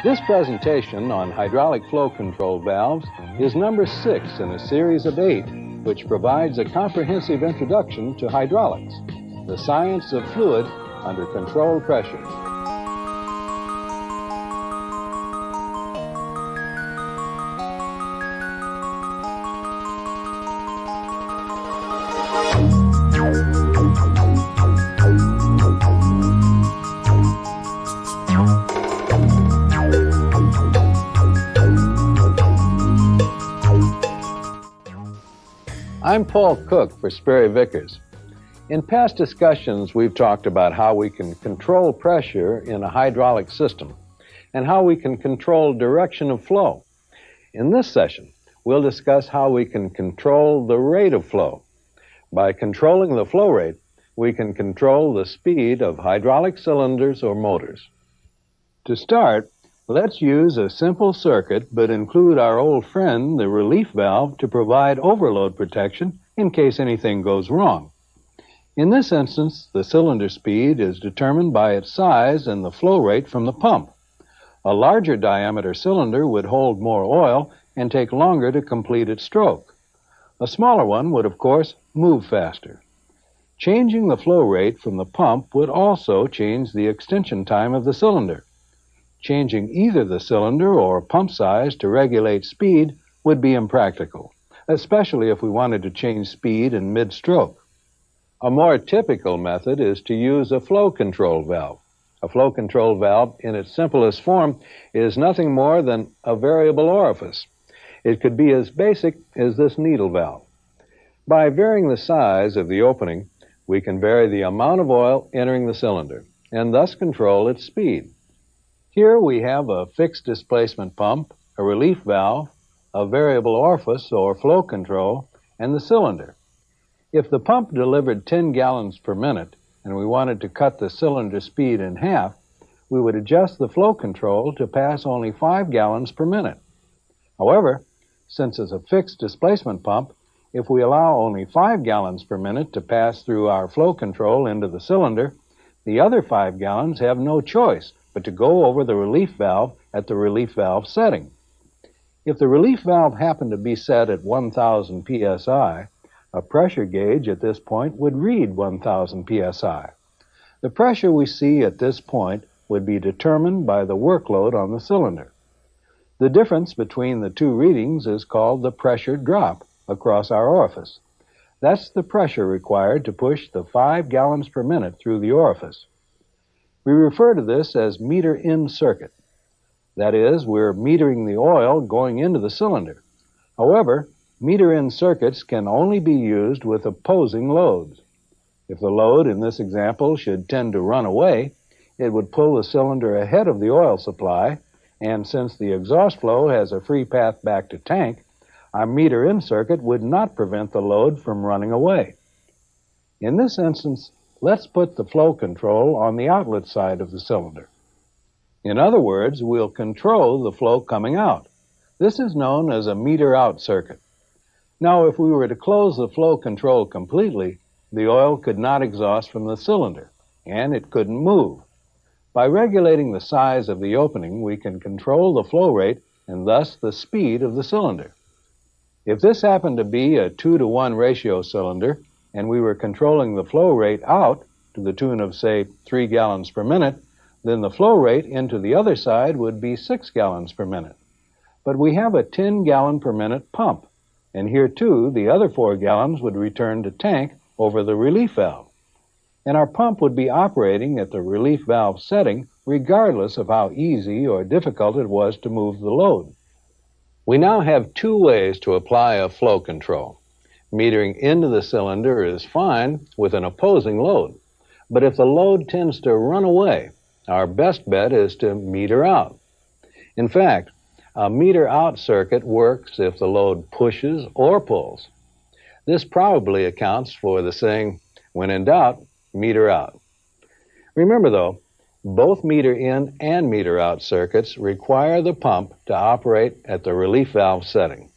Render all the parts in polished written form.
This presentation on hydraulic flow control valves is number 6 in a series of 8, which provides a comprehensive introduction to hydraulics, the science of fluid under controlled pressure. I'm Paul Cook for Sperry Vickers. In past discussions, we've talked about how we can control pressure in a hydraulic system and how we can control direction of flow. In this session, we'll discuss how we can control the rate of flow. By controlling the flow rate, we can control the speed of hydraulic cylinders or motors. To start, let's use a simple circuit, but include our old friend, the relief valve, to provide overload protection in case anything goes wrong. In this instance, the cylinder speed is determined by its size and the flow rate from the pump. A larger diameter cylinder would hold more oil and take longer to complete its stroke. A smaller one would, of course, move faster. Changing the flow rate from the pump would also change the extension time of the cylinder. Changing either the cylinder or pump size to regulate speed would be impractical, especially if we wanted to change speed in mid-stroke. A more typical method is to use a flow control valve. A flow control valve, in its simplest form, is nothing more than a variable orifice. It could be as basic as this needle valve. By varying the size of the opening, we can vary the amount of oil entering the cylinder, and thus control its speed. Here we have a fixed displacement pump, a relief valve, a variable orifice or flow control, and the cylinder. If the pump delivered 10 gallons per minute and we wanted to cut the cylinder speed in half, we would adjust the flow control to pass only 5 gallons per minute. However, since it's a fixed displacement pump, if we allow only 5 gallons per minute to pass through our flow control into the cylinder, the other 5 gallons have no choice but to go over the relief valve at the relief valve setting. If the relief valve happened to be set at 1,000 psi, a pressure gauge at this point would read 1,000 psi. The pressure we see at this point would be determined by the workload on the cylinder. The difference between the two readings is called the pressure drop across our orifice. That's the pressure required to push the 5 gallons per minute through the orifice. We refer to this as meter-in circuit. That is, we're metering the oil going into the cylinder. However, meter-in circuits can only be used with opposing loads. If the load in this example should tend to run away, it would pull the cylinder ahead of the oil supply, and since the exhaust flow has a free path back to tank, our meter-in circuit would not prevent the load from running away. In this instance, let's put the flow control on the outlet side of the cylinder. In other words, we'll control the flow coming out. This is known as a meter-out circuit. Now, if we were to close the flow control completely, the oil could not exhaust from the cylinder, and it couldn't move. By regulating the size of the opening, we can control the flow rate and thus the speed of the cylinder. If this happened to be a 2-to-1 ratio cylinder, and we were controlling the flow rate out to the tune of, say, 3 gallons per minute, then the flow rate into the other side would be 6 gallons per minute. But we have a 10-gallon per minute pump, and here, too, the other 4 gallons would return to tank over the relief valve. And our pump would be operating at the relief valve setting regardless of how easy or difficult it was to move the load. We now have 2 ways to apply a flow control. Metering into the cylinder is fine with an opposing load, but if the load tends to run away, our best bet is to meter out. In fact, a meter-out circuit works if the load pushes or pulls. This probably accounts for the saying, when in doubt, meter out. Remember, though, both meter-in and meter-out circuits require the pump to operate at the relief valve setting.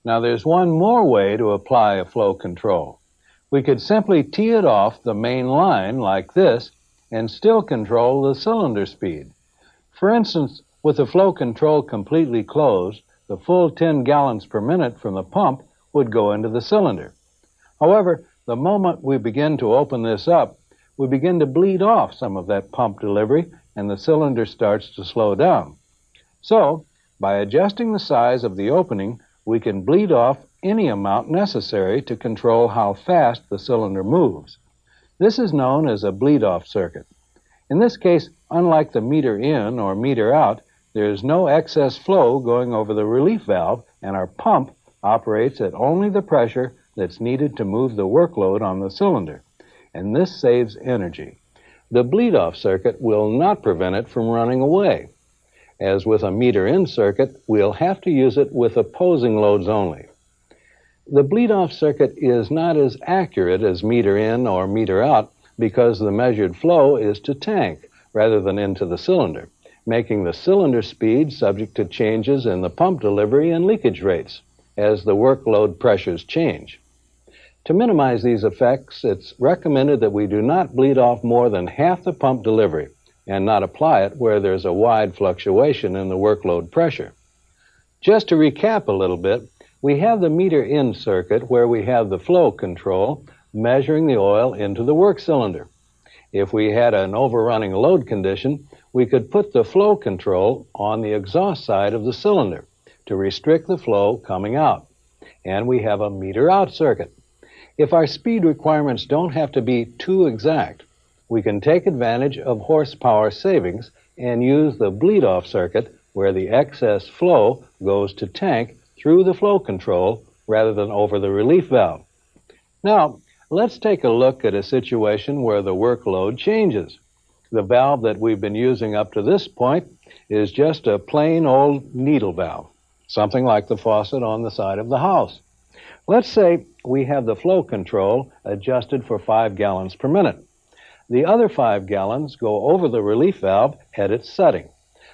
Now, there's one more way to apply a flow control. We could simply tee it off the main line like this and still control the cylinder speed. For instance, With the flow control completely closed, the full 10 gallons per minute from the pump would go into the cylinder. However, the moment we begin to open this up, we begin to bleed off some of that pump delivery and the cylinder starts to slow down. So, by adjusting the size of the opening, we can bleed off any amount necessary to control how fast the cylinder moves. This is known as a bleed-off circuit. In this case, unlike the meter in or meter out, there is no excess flow going over the relief valve, and our pump operates at only the pressure that's needed to move the workload on the cylinder, and this saves energy. The bleed-off circuit will not prevent it from running away. As with a meter-in circuit, we'll have to use it with opposing loads only. The bleed-off circuit is not as accurate as meter-in or meter-out because the measured flow is to tank rather than into the cylinder, making the cylinder speed subject to changes in the pump delivery and leakage rates as the workload pressures change. To minimize these effects, it's recommended that we do not bleed off more than half the pump delivery and not apply it where there's a wide fluctuation in the workload pressure. Just to recap a little bit, we have the meter-in circuit where we have the flow control measuring the oil into the work cylinder. If we had an overrunning load condition, we could put the flow control on the exhaust side of the cylinder to restrict the flow coming out. And we have a meter-out circuit. If our speed requirements don't have to be too exact, we can take advantage of horsepower savings and use the bleed-off circuit where the excess flow goes to tank through the flow control rather than over the relief valve. Now, let's take a look at a situation where the workload changes. The valve that we've been using up to this point is just a plain old needle valve, something like the faucet on the side of the house. Let's say we have the flow control adjusted for 5 gallons per minute. The other 5 gallons go over the relief valve at its setting.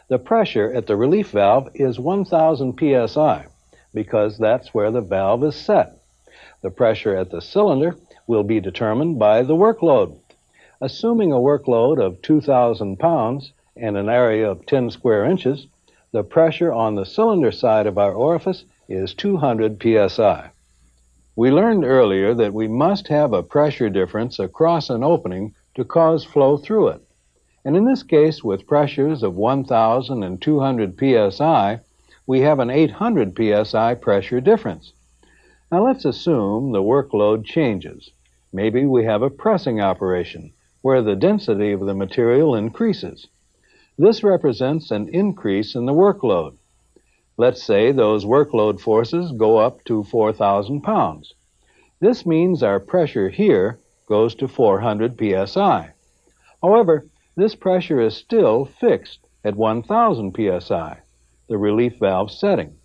The pressure at the relief valve is 1,000 psi because that's where the valve is set. The pressure at the cylinder will be determined by the workload. Assuming a workload of 2,000 pounds and an area of 10 square inches, the pressure on the cylinder side of our orifice is 200 psi. We learned earlier that we must have a pressure difference across an opening to cause flow through it. And in this case, with pressures of 1,000 and 200 psi, we have an 800 psi pressure difference. Now let's assume the workload changes. Maybe we have a pressing operation where the density of the material increases. This represents an increase in the workload. Let's say those workload forces go up to 4,000 pounds. This means our pressure here goes to 400 psi. However, this pressure is still fixed at 1,000 psi, the relief valve setting.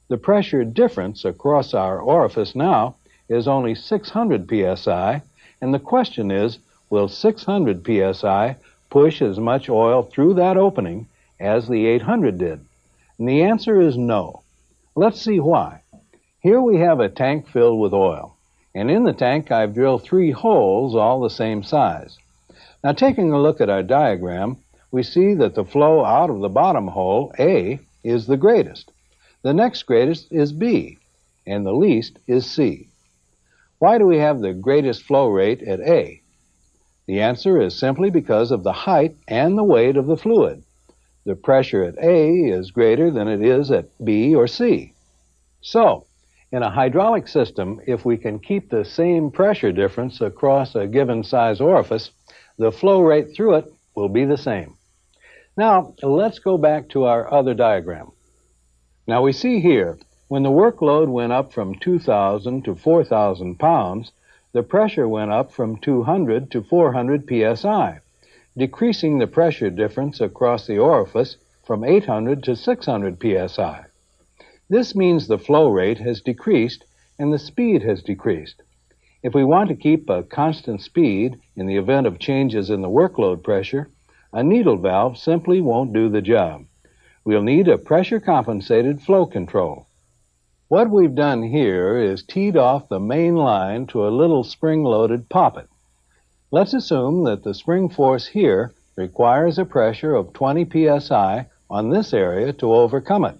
The pressure difference across our orifice now is only 600 psi, and the question is, will 600 psi push as much oil through that opening as the 800 did? And the answer is no. Let's see why. Here we have a tank filled with oil, and in the tank I've drilled 3 holes all the same size. Now taking a look at our diagram, we see that the flow out of the bottom hole, A, is the greatest. The next greatest is B, and the least is C. Why do we have the greatest flow rate at A? The answer is simply because of the height and the weight of the fluid. The pressure at A is greater than it is at B or C. So, in a hydraulic system, if we can keep the same pressure difference across a given size orifice, the flow rate through it will be the same. Now, let's go back to our other diagram. Now we see here, when the workload went up from 2,000 to 4,000 pounds, the pressure went up from 200 to 400 psi, decreasing the pressure difference across the orifice from 800 to 600 psi. This means the flow rate has decreased and the speed has decreased. If we want to keep a constant speed in the event of changes in the workload pressure, a needle valve simply won't do the job. We'll need a pressure-compensated flow control. What we've done here is teed off the main line to a little spring-loaded poppet. Let's assume that the spring force here requires a pressure of 20 psi on this area to overcome it.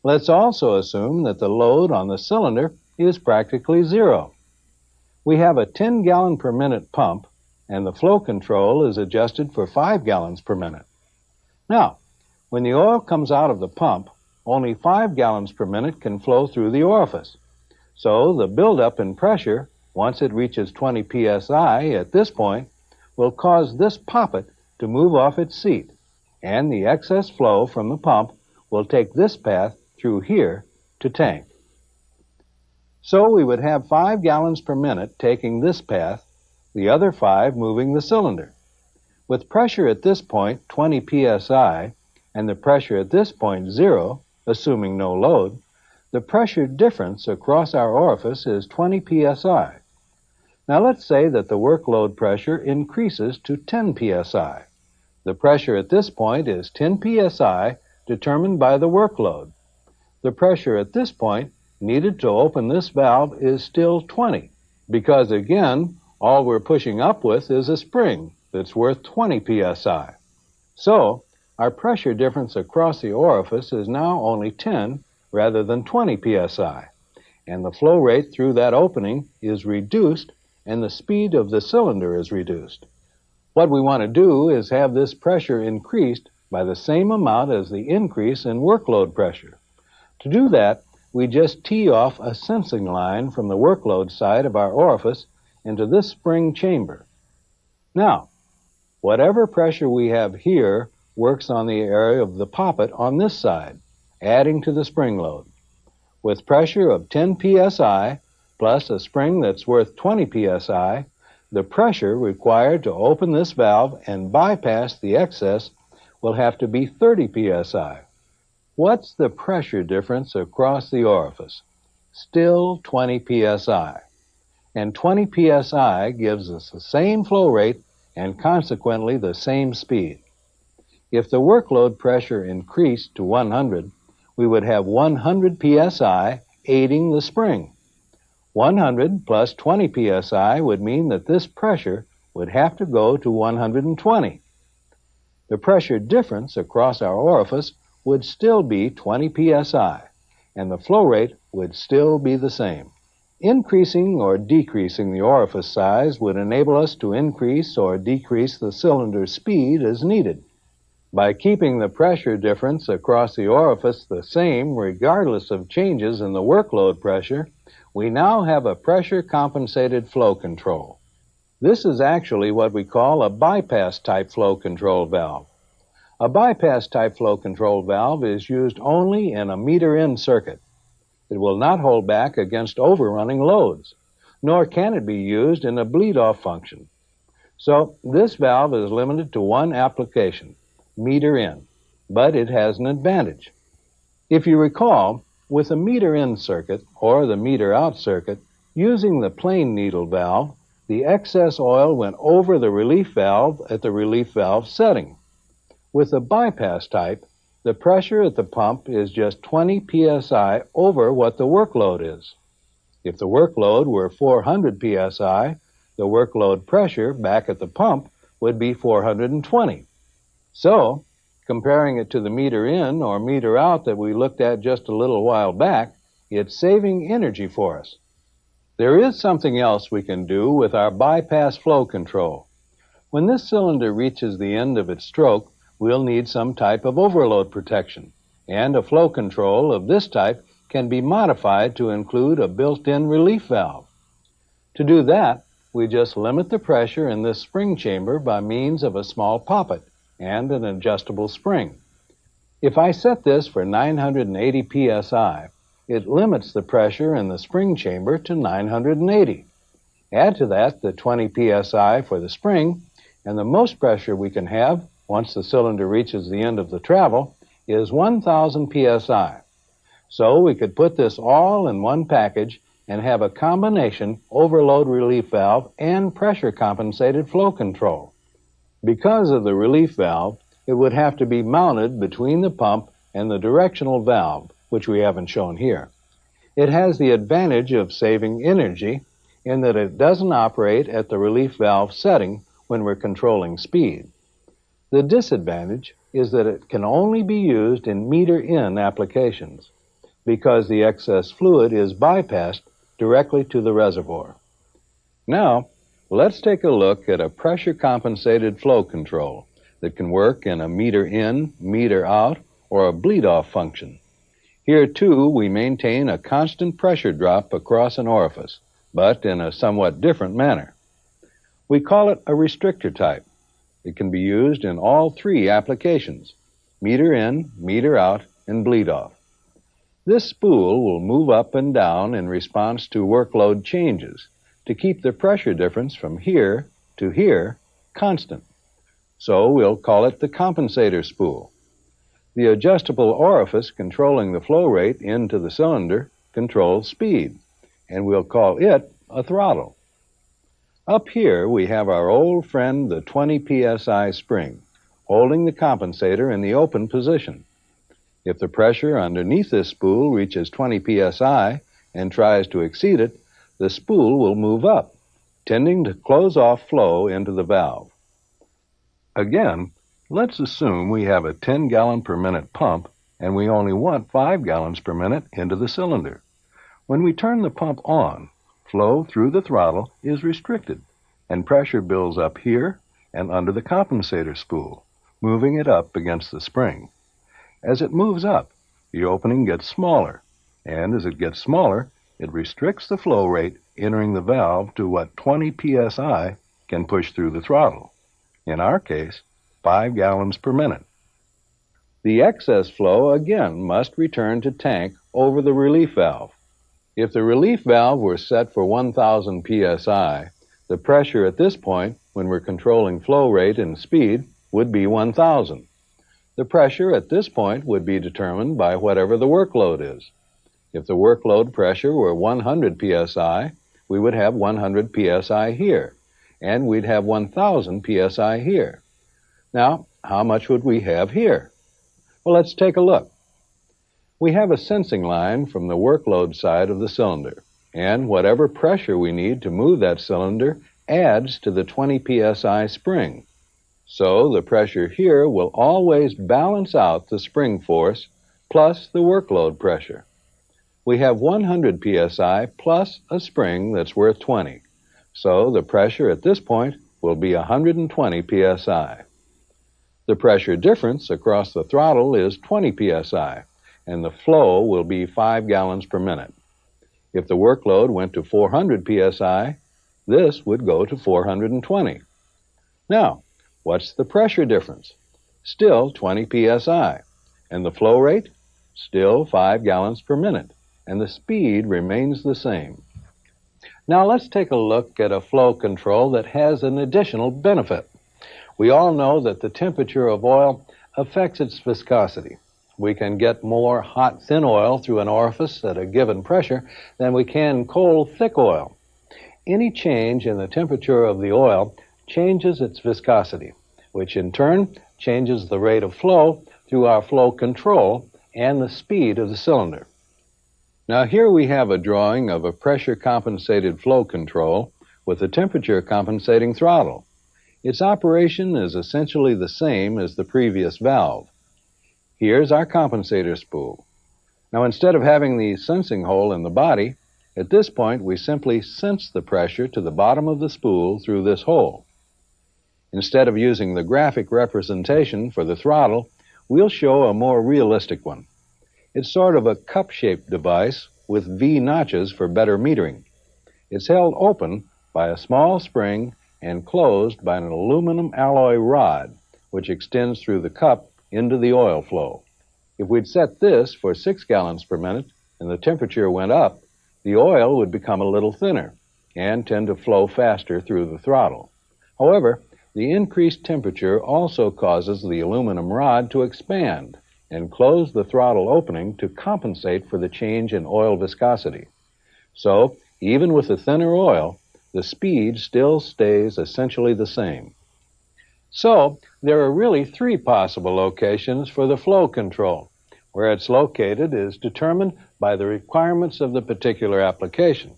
Let's also assume that the load on the cylinder is practically zero. We have a 10 gallon per minute pump, and the flow control is adjusted for 5 gallons per minute. Now, when the oil comes out of the pump, only 5 gallons per minute can flow through the orifice. So the buildup in pressure, once it reaches 20 psi at this point, will cause this poppet to move off its seat, and the excess flow from the pump will take this path through here to tank. So we would have 5 gallons per minute taking this path, the other 5 moving the cylinder. With pressure at this point 20 psi and the pressure at this point 0, assuming no load, the pressure difference across our orifice is 20 psi. Now let's say that the workload pressure increases to 10 psi. The pressure at this point is 10 psi determined by the workload. The pressure at this point needed to open this valve is still 20, because again, all we're pushing up with is a spring that's worth 20 psi. So, our pressure difference across the orifice is now only 10 rather than 20 psi, and the flow rate through that opening is reduced and the speed of the cylinder is reduced. What we want to do is have this pressure increased by the same amount as the increase in workload pressure. To do that, we just tee off a sensing line from the workload side of our orifice into this spring chamber. Now, whatever pressure we have here works on the area of the poppet on this side, adding to the spring load. With pressure of 10 psi plus a spring that's worth 20 psi, the pressure required to open this valve and bypass the excess will have to be 30 psi. What's the pressure difference across the orifice? Still 20 psi. And 20 psi gives us the same flow rate and consequently the same speed. If the workload pressure increased to 100, we would have 100 psi aiding the spring. 100 plus 20 psi would mean that this pressure would have to go to 120. The pressure difference across our orifice would still be 20 psi, and the flow rate would still be the same. Increasing or decreasing the orifice size would enable us to increase or decrease the cylinder's speed as needed. By keeping the pressure difference across the orifice the same regardless of changes in the workload pressure, we now have a pressure-compensated flow control. This is actually what we call a bypass-type flow control valve. A bypass-type flow control valve is used only in a meter-in circuit. It will not hold back against overrunning loads, nor can it be used in a bleed-off function. So this valve is limited to one application, meter-in, but it has an advantage. If you recall, with a meter-in circuit or the meter-out circuit, using the plain needle valve, the excess oil went over the relief valve at the relief valve setting. With the bypass type, the pressure at the pump is just 20 psi over what the workload is. If the workload were 400 psi, the workload pressure back at the pump would be 420. So, comparing it to the meter in or meter out that we looked at just a little while back, it's saving energy for us. There is something else we can do with our bypass flow control. When this cylinder reaches the end of its stroke, we'll need some type of overload protection, and a flow control of this type can be modified to include a built-in relief valve. To do that, we just limit the pressure in this spring chamber by means of a small poppet and an adjustable spring. If I set this for 980 psi, it limits the pressure in the spring chamber to 980. Add to that the 20 psi for the spring, and the most pressure we can have once the cylinder reaches the end of the travel is 1,000 psi. So we could put this all in one package and have a combination overload relief valve and pressure compensated flow control. Because of the relief valve, it would have to be mounted between the pump and the directional valve, which we haven't shown here. It has the advantage of saving energy in that it doesn't operate at the relief valve setting when we're controlling speed. The disadvantage is that it can only be used in meter-in applications because the excess fluid is bypassed directly to the reservoir. Now, let's take a look at a pressure-compensated flow control that can work in a meter-in, meter-out, or a bleed-off function. Here, too, we maintain a constant pressure drop across an orifice, but in a somewhat different manner. We call it a restrictor type. It can be used in all three applications: meter in, meter out, and bleed off. This spool will move up and down in response to workload changes to keep the pressure difference from here to here constant. So we'll call it the compensator spool. The adjustable orifice controlling the flow rate into the cylinder controls speed, and we'll call it a throttle. Up here, we have our old friend, the 20 psi spring, holding the compensator in the open position. If the pressure underneath this spool reaches 20 psi and tries to exceed it, the spool will move up, tending to close off flow into the valve. Again, let's assume we have a 10-gallon per minute pump and we only want 5 gallons per minute into the cylinder. When we turn the pump on, flow through the throttle is restricted, and pressure builds up here and under the compensator spool, moving it up against the spring. As it moves up, the opening gets smaller, and as it gets smaller, it restricts the flow rate entering the valve to what 20 psi can push through the throttle. In our case, 5 gallons per minute. The excess flow again must return to tank over the relief valve. If the relief valve were set for 1,000 psi, the pressure at this point, when we're controlling flow rate and speed, would be 1,000. The pressure at this point would be determined by whatever the workload is. If the workload pressure were 100 psi, we would have 100 psi here, and we'd have 1,000 psi here. Now, how much would we have here? Well, let's take a look. We have a sensing line from the workload side of the cylinder, and whatever pressure we need to move that cylinder adds to the 20 psi spring. So the pressure here will always balance out the spring force plus the workload pressure. We have 100 psi plus a spring that's worth 20. So the pressure at this point will be 120 psi. The pressure difference across the throttle is 20 psi, and the flow will be 5 gallons per minute. If the workload went to 400 psi, this would go to 420. Now, what's the pressure difference? Still 20 psi. And the flow rate? Still 5 gallons per minute. And the speed remains the same. Now let's take a look at a flow control that has an additional benefit. We all know that the temperature of oil affects its viscosity. We can get more hot, thin oil through an orifice at a given pressure than we can cold, thick oil. Any change in the temperature of the oil changes its viscosity, which in turn changes the rate of flow through our flow control and the speed of the cylinder. Now here we have a drawing of a pressure-compensated flow control with a temperature-compensating throttle. Its operation is essentially the same as the previous valve. Here's our compensator spool. Now instead of having the sensing hole in the body, at this point we simply sense the pressure to the bottom of the spool through this hole. Instead of using the graphic representation for the throttle, we'll show a more realistic one. It's sort of a cup-shaped device with V notches for better metering. It's held open by a small spring and closed by an aluminum alloy rod, which extends through the cup into the oil flow. If we'd set this for 6 gallons per minute and the temperature went up, the oil would become a little thinner and tend to flow faster through the throttle. However, the increased temperature also causes the aluminum rod to expand and close the throttle opening to compensate for the change in oil viscosity. So, even with the thinner oil, the speed still stays essentially the same. So, there are really 3 possible locations for the flow control. Where it's located is determined by the requirements of the particular application.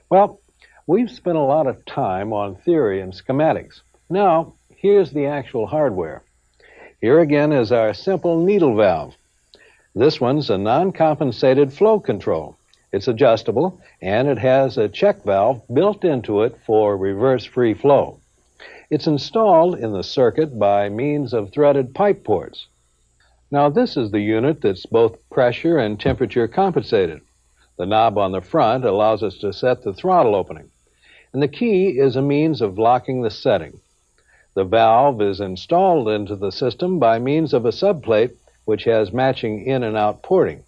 Well, we've spent a lot of time on theory and schematics. Now, here's the actual hardware. Here again is our simple needle valve. This one's a non-compensated flow control. It's adjustable, and it has a check valve built into it for reverse free flow. It's installed in the circuit by means of threaded pipe ports. Now this is the unit that's both pressure and temperature compensated. The knob on the front allows us to set the throttle opening, and the key is a means of locking the setting. The valve is installed into the system by means of a subplate which has matching in and out porting.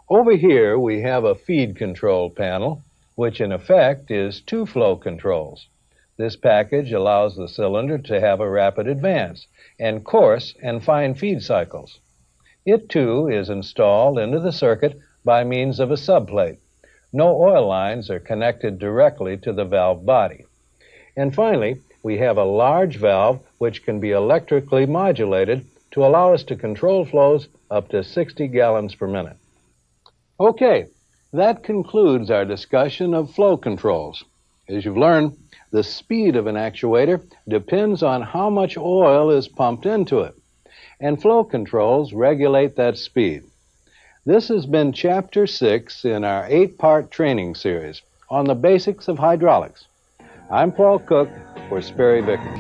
Over here we have a feed control panel, which in effect is two flow controls. This package allows the cylinder to have a rapid advance and coarse and fine feed cycles. It too is installed into the circuit by means of a subplate. No oil lines are connected directly to the valve body. And finally, we have a large valve which can be electrically modulated to allow us to control flows up to 60 gallons per minute. Okay, that concludes our discussion of flow controls. As you've learned, the speed of an actuator depends on how much oil is pumped into it, and flow controls regulate that speed. This has been Chapter 6 in our 8-part training series on the basics of hydraulics. I'm Paul Cook for Sperry Vickers.